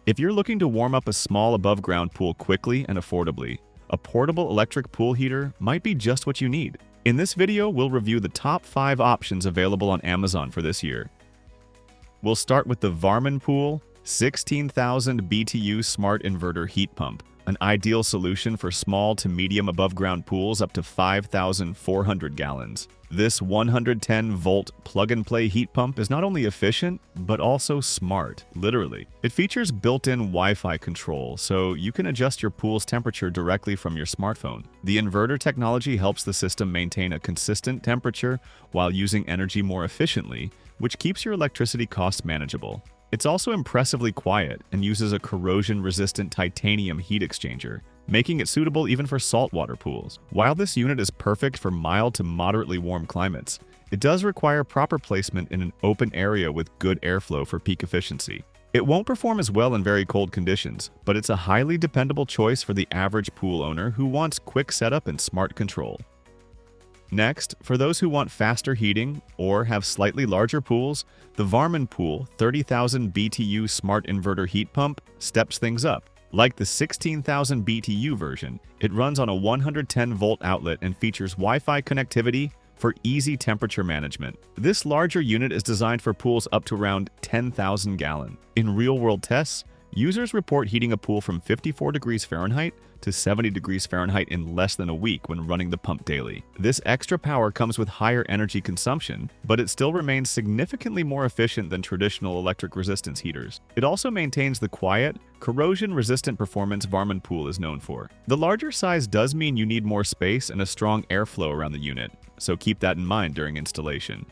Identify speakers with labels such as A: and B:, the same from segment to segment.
A: If you're looking to warm up a small above-ground pool quickly and affordably, a portable electric pool heater might be just what you need. In this video, we'll review the top 5 options available on Amazon for this year. We'll start with the VARMINPOOL 16,000 BTU Smart Inverter Heat Pump, an ideal solution for small to medium above-ground pools up to 5,400 gallons. This 110-volt plug-and-play heat pump is not only efficient, but also smart, literally. It features built-in Wi-Fi control, so you can adjust your pool's temperature directly from your smartphone. The inverter technology helps the system maintain a consistent temperature while using energy more efficiently, which keeps your electricity costs manageable. It's also impressively quiet and uses a corrosion-resistant titanium heat exchanger, making it suitable even for saltwater pools. While this unit is perfect for mild to moderately warm climates, it does require proper placement in an open area with good airflow for peak efficiency. It won't perform as well in very cold conditions, but it's a highly dependable choice for the average pool owner who wants quick setup and smart control. Next, for those who want faster heating or have slightly larger pools, the VARMINPOOL 30,000 BTU Smart Inverter Heat Pump steps things up. Like the 16,000 BTU version, it runs on a 110-volt outlet and features Wi-Fi connectivity for easy temperature management. This larger unit is designed for pools up to around 10,000 gallons. In real-world tests, users report heating a pool from 54 degrees Fahrenheit to 70 degrees Fahrenheit in less than a week when running the pump daily. This extra power comes with higher energy consumption, but it still remains significantly more efficient than traditional electric resistance heaters. It also maintains the quiet, corrosion-resistant performance VARMINPOOL is known for. The larger size does mean you need more space and a strong airflow around the unit, so keep that in mind during installation.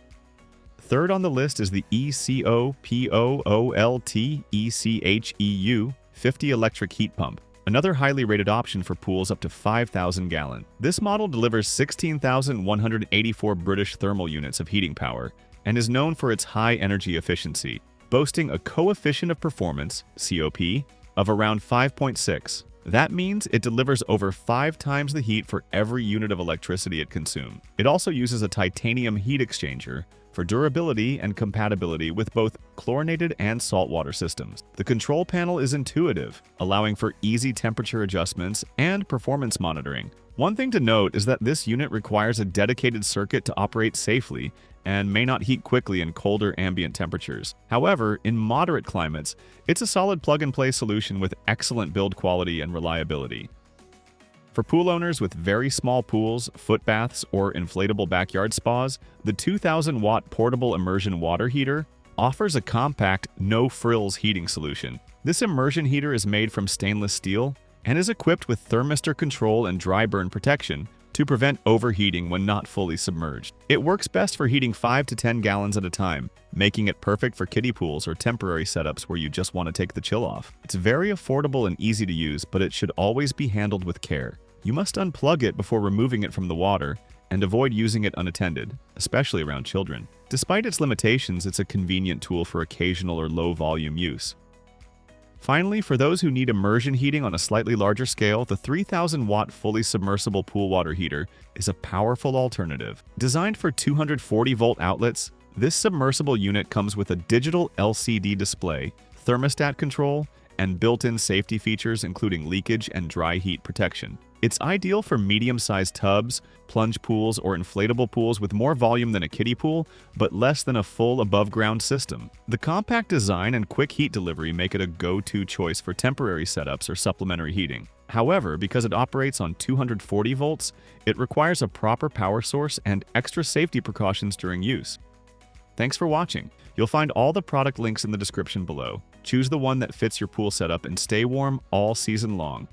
A: Third on the list is the ECOPOOLTECH 50 electric heat pump, another highly rated option for pools up to 5,000 gallons. This model delivers 16,184 British thermal units of heating power and is known for its high energy efficiency, boasting a coefficient of performance, COP, of around 5.6. That means it delivers over 5 times the heat for every unit of electricity it consumes. It also uses a titanium heat exchanger for durability and compatibility with both chlorinated and saltwater systems. The control panel is intuitive, allowing for easy temperature adjustments and performance monitoring. One thing to note is that this unit requires a dedicated circuit to operate safely and may not heat quickly in colder ambient temperatures. However, in moderate climates, it's a solid plug-and-play solution with excellent build quality and reliability. For pool owners with very small pools, foot baths, or inflatable backyard spas, the 2,000-watt portable immersion water heater offers a compact, no-frills heating solution. This immersion heater is made from stainless steel and is equipped with thermistor control and dry burn protection to prevent overheating when not fully submerged. It works best for heating 5 to 10 gallons at a time, making it perfect for kiddie pools or temporary setups where you just want to take the chill off. It's very affordable and easy to use, but it should always be handled with care. You must unplug it before removing it from the water and avoid using it unattended, especially around children. Despite its limitations, it's a convenient tool for occasional or low-volume use. Finally, for those who need immersion heating on a slightly larger scale, the 3,000-watt fully submersible pool water heater is a powerful alternative. Designed for 240-volt outlets, this submersible unit comes with a digital LCD display, thermostat control, and built-in safety features including leakage and dry heat protection. It's ideal for medium-sized tubs, plunge pools, or inflatable pools with more volume than a kiddie pool, but less than a full above-ground system. The compact design and quick heat delivery make it a go-to choice for temporary setups or supplementary heating. However, because it operates on 240 volts, it requires a proper power source and extra safety precautions during use. Thanks for watching. You'll find all the product links in the description below. Choose the one that fits your pool setup and stay warm all season long.